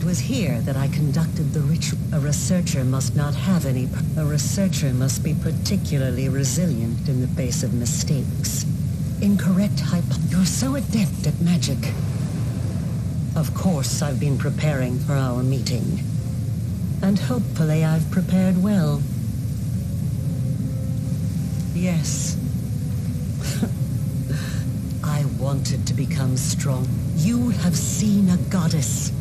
It was here that I conducted the ritual. A researcher must not have any... A researcher must be particularly resilient in the face of mistakes. Incorrect You're so adept at magic. Of course, I've been preparing for our meeting. And hopefully I've prepared well. Yes. I wanted to become strong. You have seen a goddess.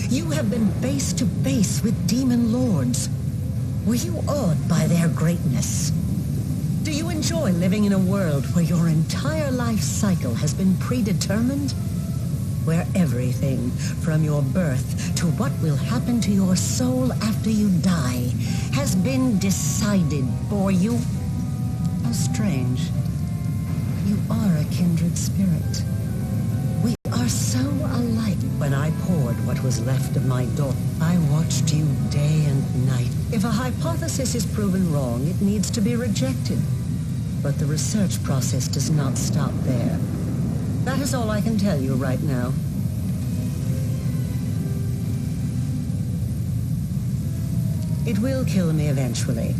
You have been face to face with demon lords. Were you awed by their greatness? Do you enjoy living in a world where your entire life cycle has been predetermined? Where everything, from your birth to what will happen to your soul after you die, has been decided for you? How strange. You are a kindred spirit. We are so alike. When I poured what was left of my daughter, I watched you day and night. If a hypothesis is proven wrong, it needs to be rejected. But the research process does not stop there. That is all I can tell you right now. It will kill me eventually,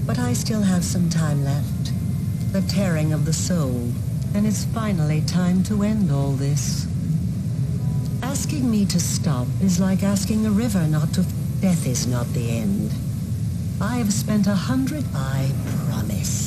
but I still have some time left. The tearing of the soul, and it's finally time to end all this. Asking me to stop is like asking a river not to... Death is not the end. I have spent 100... I promise.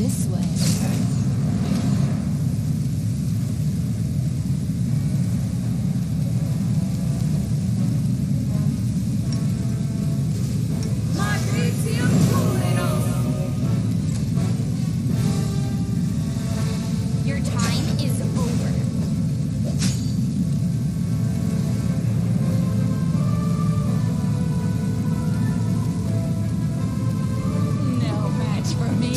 this way. Your time is over. No match for me.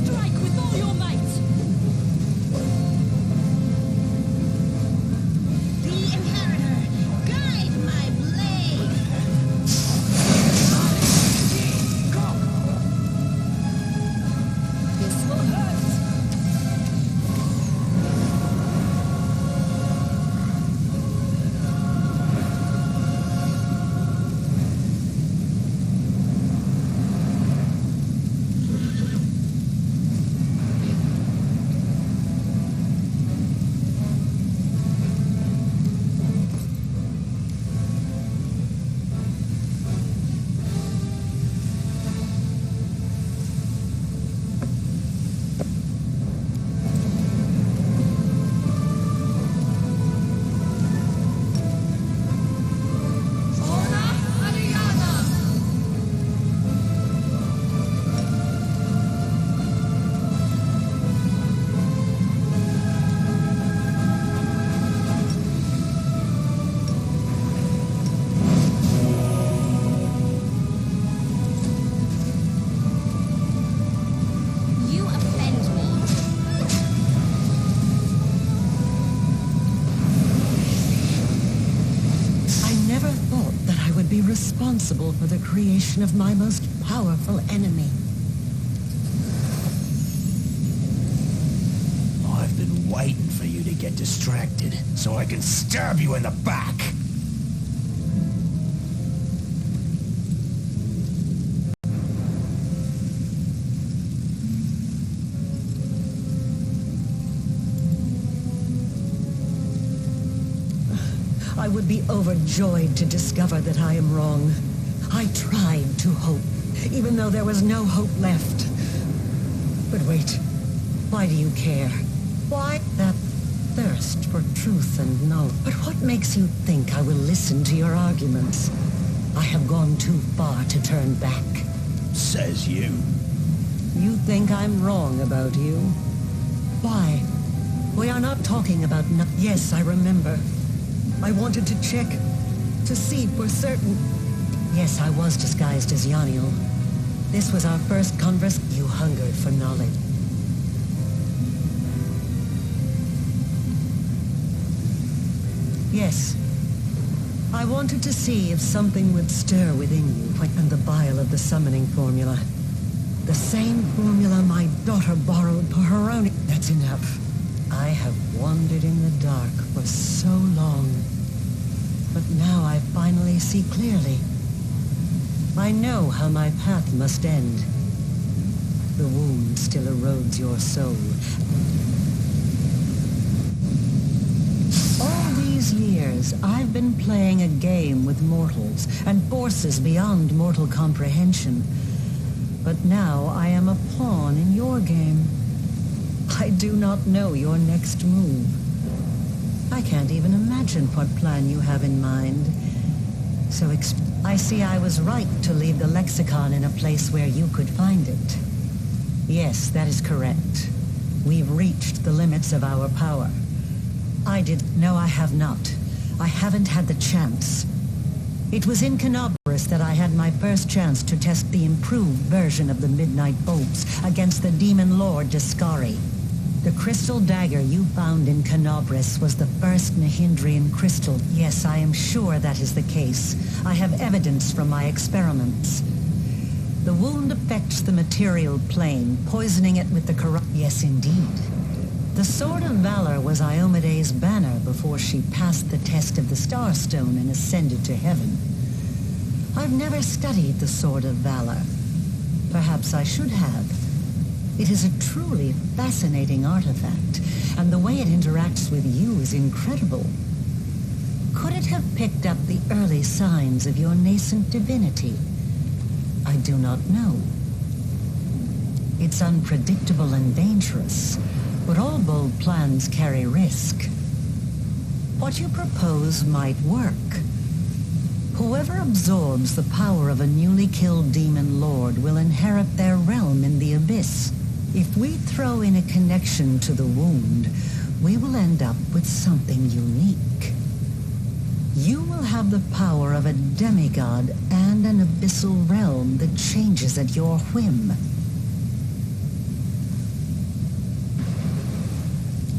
Strike with all your might. The Inheritor, guide my blade! This will hurt. You offend me. I never thought that I would be responsible for the creation of my most powerful enemy. I've been waiting for you to get distracted, so I can stab you in the back. I would be overjoyed to discover that I am wrong. I tried to hope, even though there was no hope left. But wait, why do you care? Why that thirst for truth and knowledge? But what makes you think I will listen to your arguments? I have gone too far to turn back. Says you. You think I'm wrong about you? Why? We are not talking about Yes, I remember. I wanted to check, to see for certain. Yes, I was disguised as Yaniel. This was our first converse. You hungered for knowledge. Yes. I wanted to see if something would stir within you and the bile of the summoning formula. The same formula my daughter borrowed for her own. That's enough. I have wandered in the dark for so long. But now I finally see clearly. I know how my path must end. The wound still erodes your soul. All these years, I've been playing a game with mortals and forces beyond mortal comprehension. But now I am a pawn in your game. I do not know your next move. I can't even imagine what plan you have in mind. So I see I was right to leave the lexicon in a place where you could find it. Yes, that is correct. We've reached the limits of our power. No, I have not. I haven't had the chance. It was in Canobras that I had my first chance to test the improved version of the Midnight Bolts against the demon lord Discari. The crystal dagger you found in Canobris was the first Nahindrian crystal. Yes, I am sure that is the case. I have evidence from my experiments. The wound affects the material plane, poisoning it with the corrupt... Yes, indeed. The Sword of Valor was Iomede's banner before she passed the test of the Starstone and ascended to heaven. I've never studied the Sword of Valor. Perhaps I should have. It is a truly fascinating artifact, and the way it interacts with you is incredible. Could it have picked up the early signs of your nascent divinity? I do not know. It's unpredictable and dangerous, but all bold plans carry risk. What you propose might work. Whoever absorbs the power of a newly killed demon lord will inherit their realm in the abyss. If we throw in a connection to the wound, we will end up with something unique. You will have the power of a demigod and an abyssal realm that changes at your whim.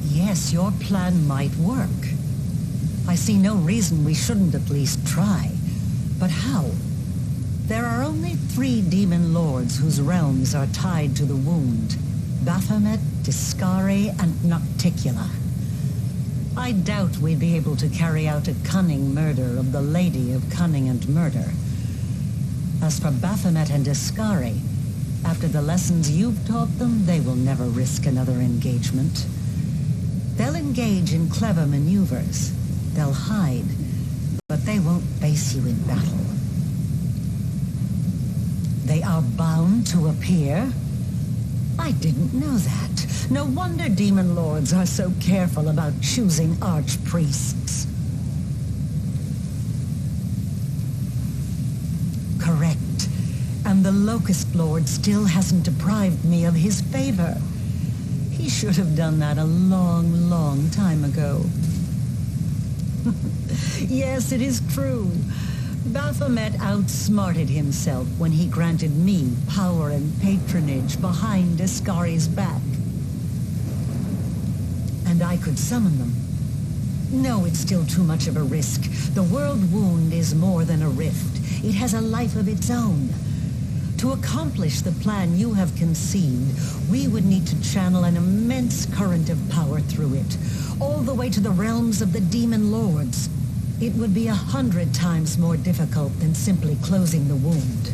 Yes, your plan might work. I see no reason we shouldn't at least try. But how? There are only 3 demon lords whose realms are tied to the wound. Baphomet, Discari, and Nocticula. I doubt we'd be able to carry out a cunning murder of the Lady of Cunning and Murder. As for Baphomet and Discari, after the lessons you've taught them, they will never risk another engagement. They'll engage in clever maneuvers. They'll hide, but they won't face you in battle. They are bound to appear? I didn't know that. No wonder demon lords are so careful about choosing archpriests. Correct. And the Locust Lord still hasn't deprived me of his favor. He should have done that a long, long time ago. Yes, it is true. Baphomet outsmarted himself when he granted me power and patronage behind Discari's back. And I could summon them. No, it's still too much of a risk. The world wound is more than a rift. It has a life of its own. To accomplish the plan you have conceived, we would need to channel an immense current of power through it, all the way to the realms of the demon lords. It would be 100 times more difficult than simply closing the wound.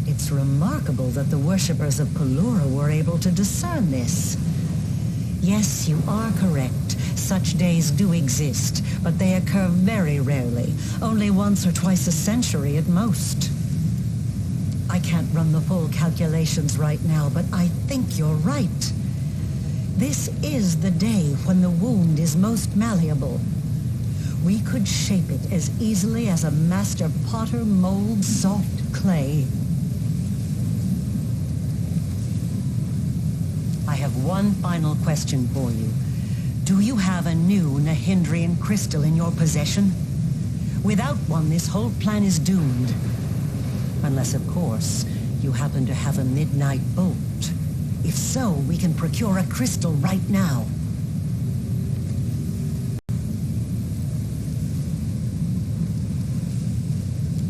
It's remarkable that the worshippers of Pelura were able to discern this. Yes, you are correct. Such days do exist, but they occur very rarely, only once or twice a century at most. I can't run the full calculations right now, but I think you're right. This is the day when the wound is most malleable. We could shape it as easily as a master potter molds soft clay. I have one final question for you. Do you have a new Nahindrian crystal in your possession? Without one, this whole plan is doomed. Unless, of course, you happen to have a midnight bolt. If so, we can procure a crystal right now.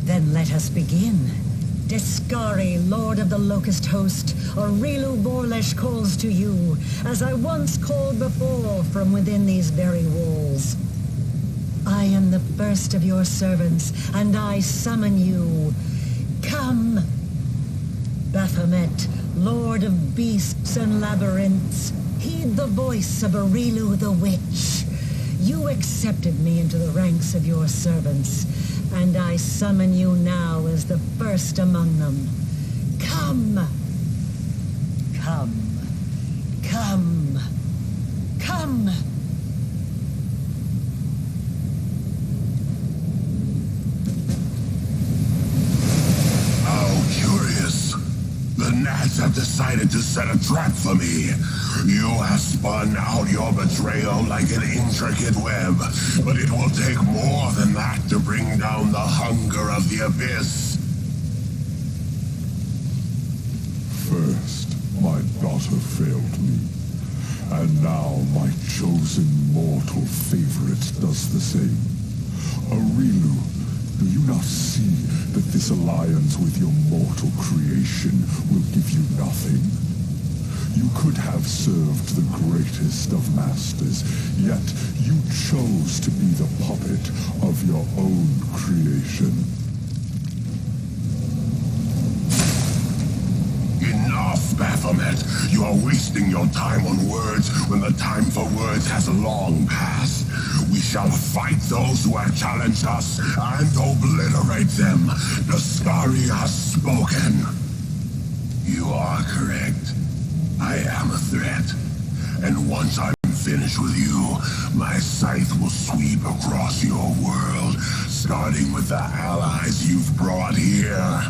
Then let us begin. Discari, Lord of the Locust Host, Areelu Borlesh calls to you, as I once called before from within these very walls. I am the first of your servants, and I summon you. Come! Baphomet, Lord of Beasts and Labyrinths, heed the voice of Areelu the Witch. You accepted me into the ranks of your servants, and I summon you now as the first among them. Come! Come! Come! Come! How curious. The Gnats have decided to set a trap for me. You have spun out your betrayal like an intricate web, but it will take more than that to bring down the hunger of the abyss. First, my daughter failed me. And now my chosen mortal favorite does the same. Areelu, do you not see that this alliance with your mortal creation will give you nothing? You could have served the greatest of masters, yet you chose to be the puppet of your own creation. Enough, Baphomet! You are wasting your time on words when the time for words has long passed. We shall fight those who have challenged us and obliterate them. Naskari has spoken. You are correct. I am a threat. And once I'm finished with you, my scythe will sweep across your world, starting with the allies you've brought here.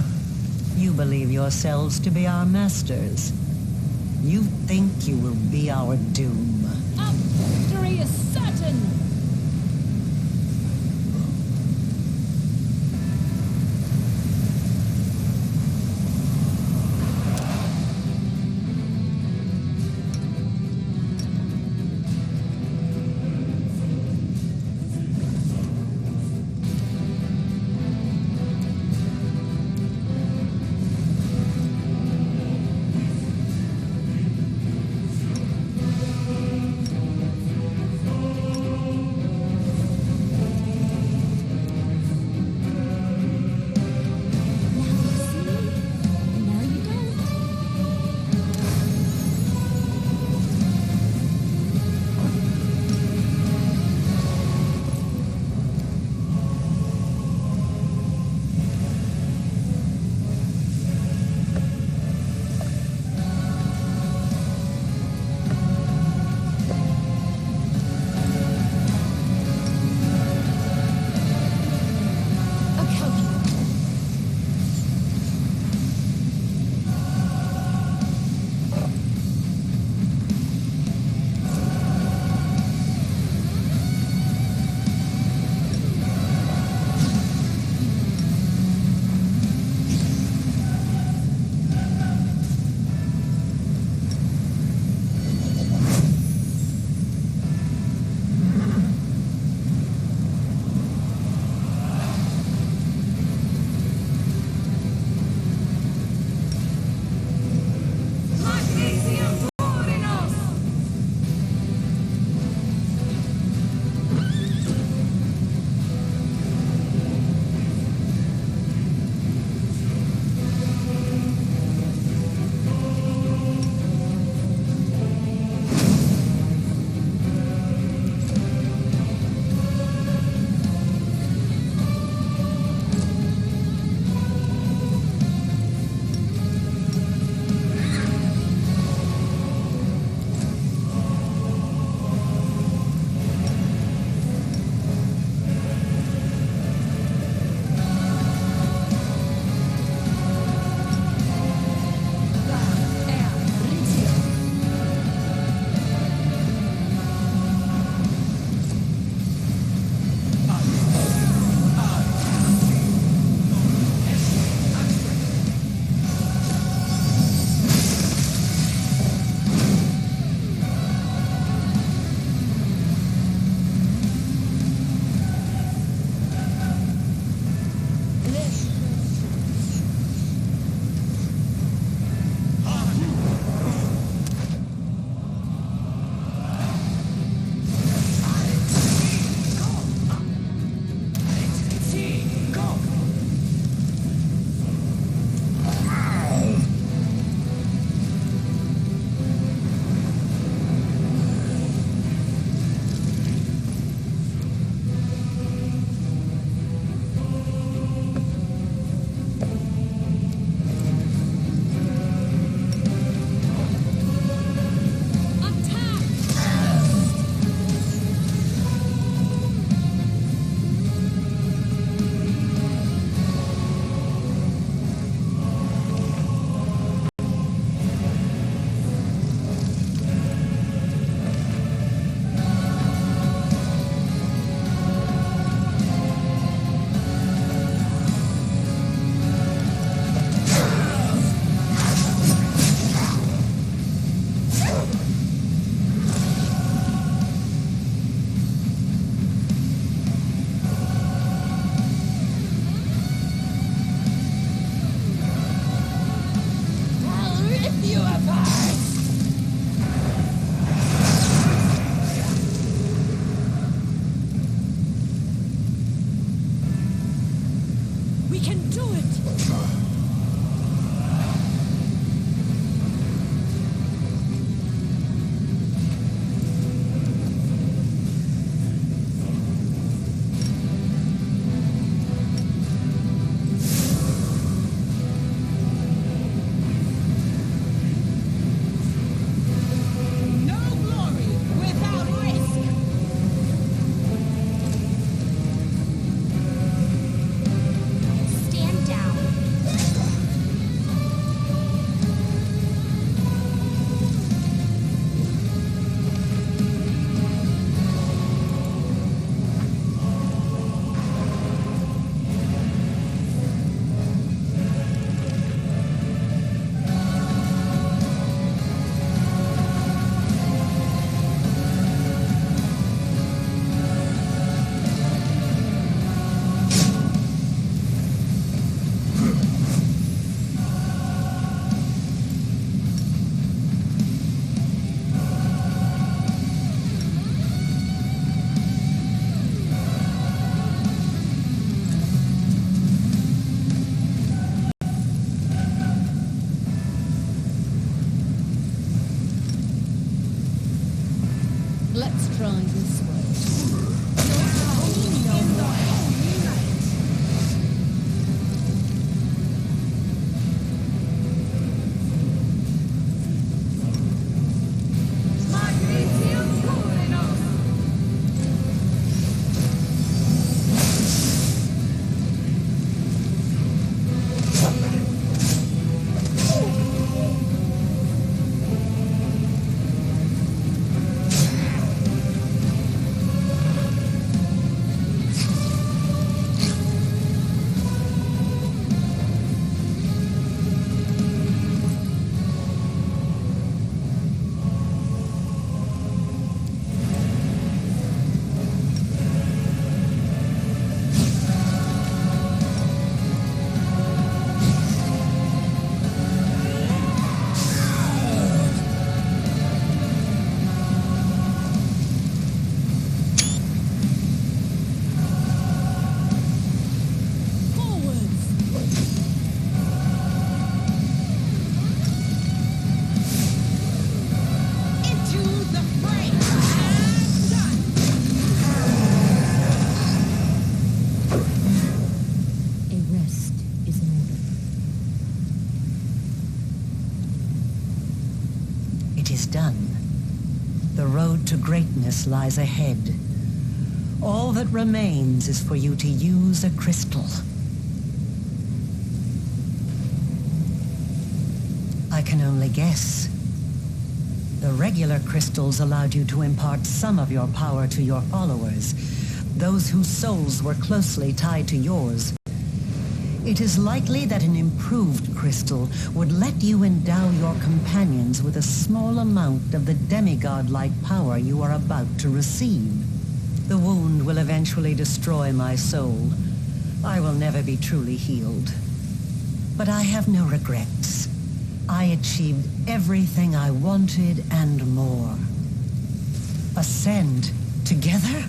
You believe yourselves to be our masters. You think you will be our doom. Our victory is certain! Try this way. Done. The road to greatness lies ahead. All that remains is for you to use a crystal. I can only guess. The regular crystals allowed you to impart some of your power to your followers, those whose souls were closely tied to yours. It is likely that an improved crystal would let you endow your companions with a small amount of the demigod-like power you are about to receive. The wound will eventually destroy my soul. I will never be truly healed. But I have no regrets. I achieved everything I wanted and more. Ascend together?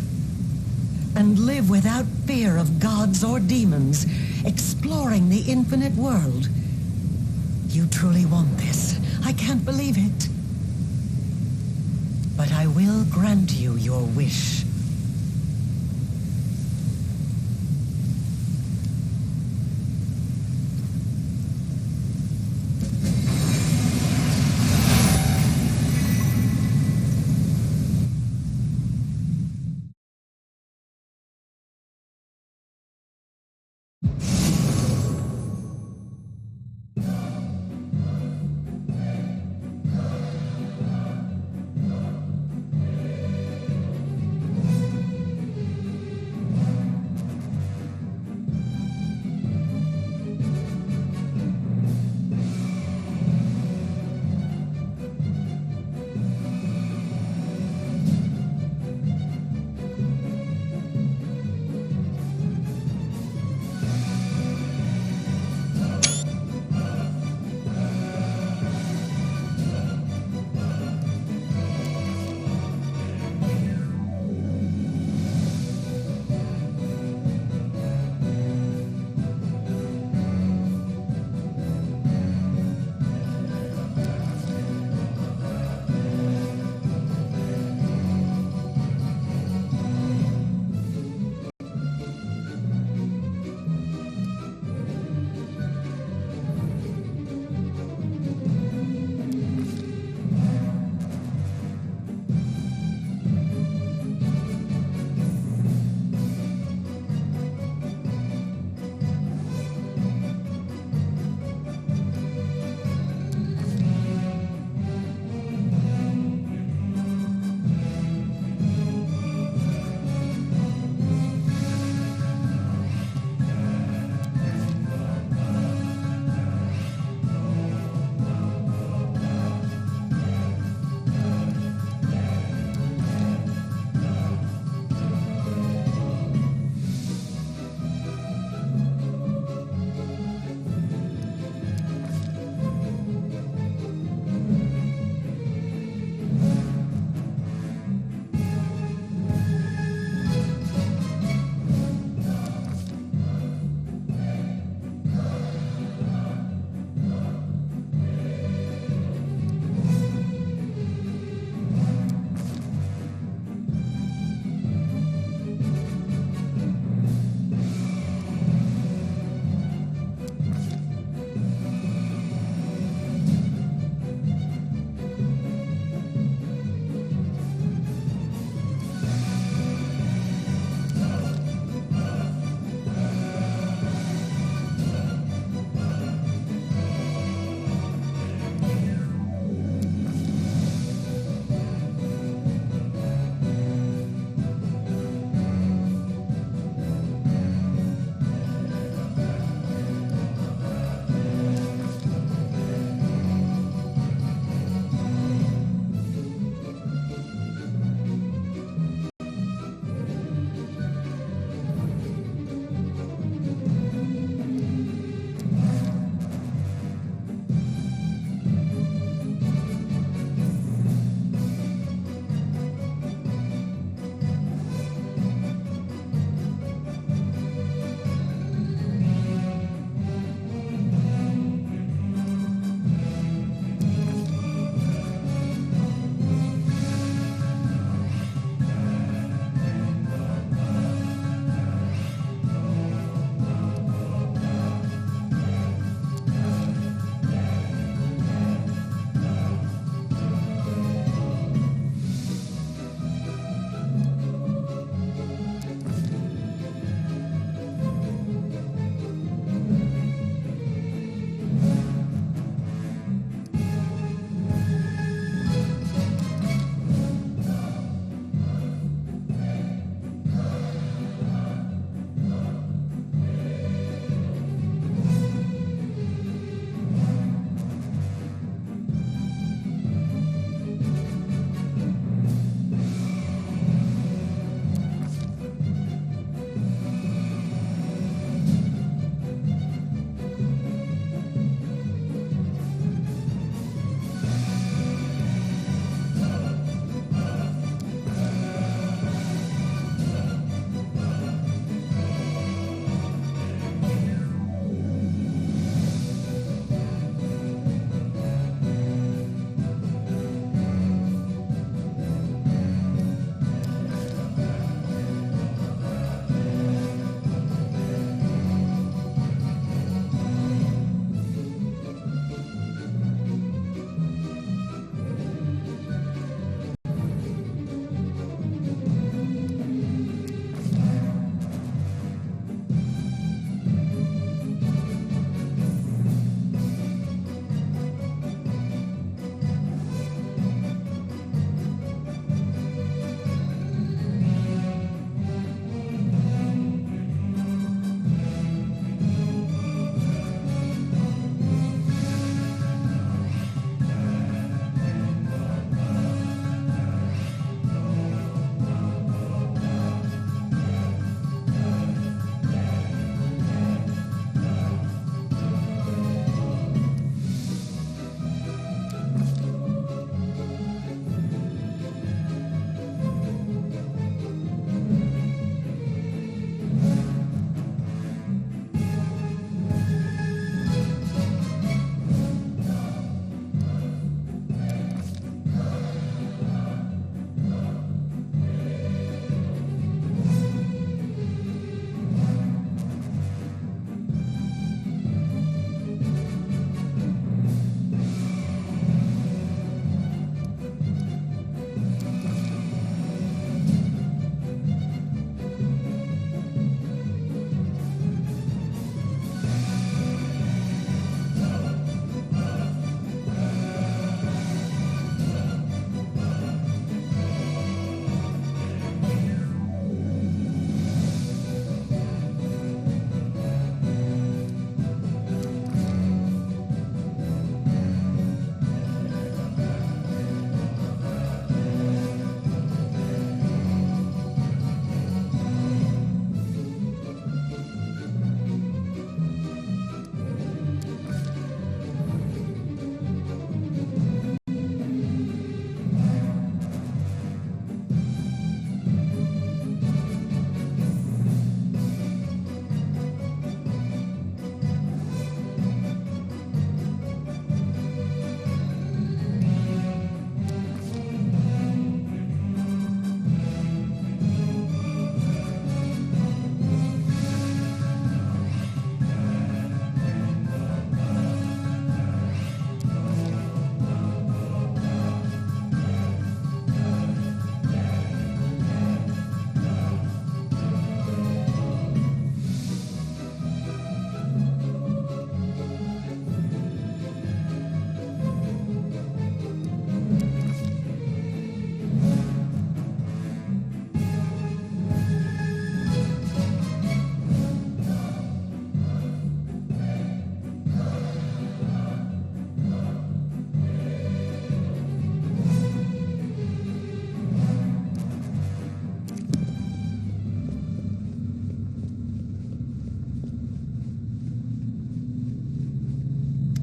And live without fear of gods or demons, exploring the infinite world. You truly want this. I can't believe it. But I will grant you your wish.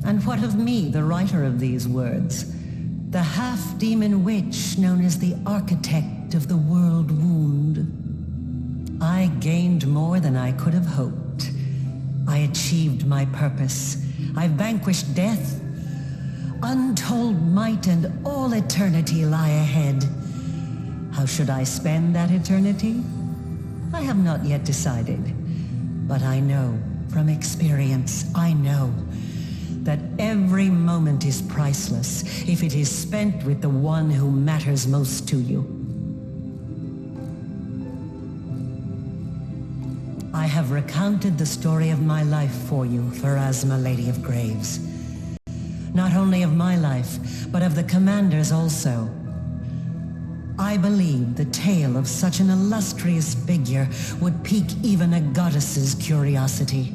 And what of me, the writer of these words? The half-demon witch known as the architect of the world wound. I gained more than I could have hoped. I achieved my purpose. I vanquished death. Untold might and all eternity lie ahead. How should I spend that eternity? I have not yet decided. But I know, from experience, I know that every moment is priceless if it is spent with the one who matters most to you. I have recounted the story of my life for you, Pharasma, Lady of Graves. Not only of my life, but of the Commander's also. I believe the tale of such an illustrious figure would pique even a goddess's curiosity.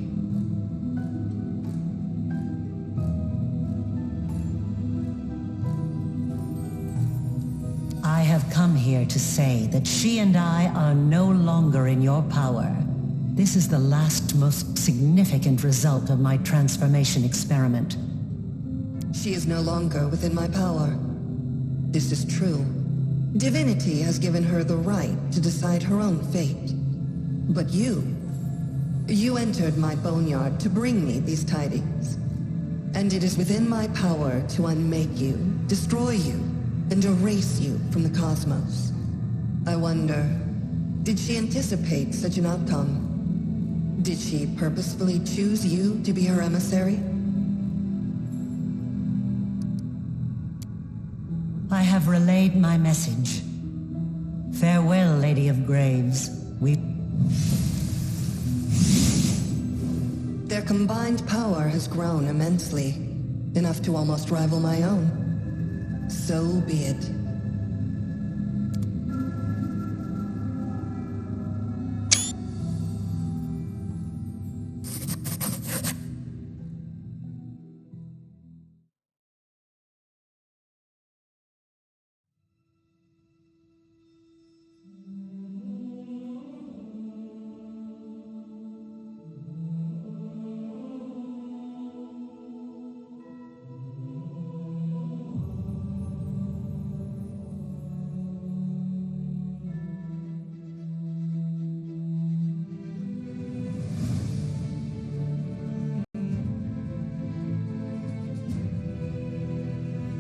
I have come here to say that she and I are no longer in your power. This is the last, most significant result of my transformation experiment. She is no longer within my power. This is true. Divinity has given her the right to decide her own fate. But you entered my boneyard to bring me these tidings. And it is within my power to unmake you, destroy you, and erase you from the cosmos. I wonder, did she anticipate such an outcome? Did she purposefully choose you to be her emissary? I have relayed my message. Farewell, Lady of Graves. Their combined power has grown immensely, enough to almost rival my own. So be it.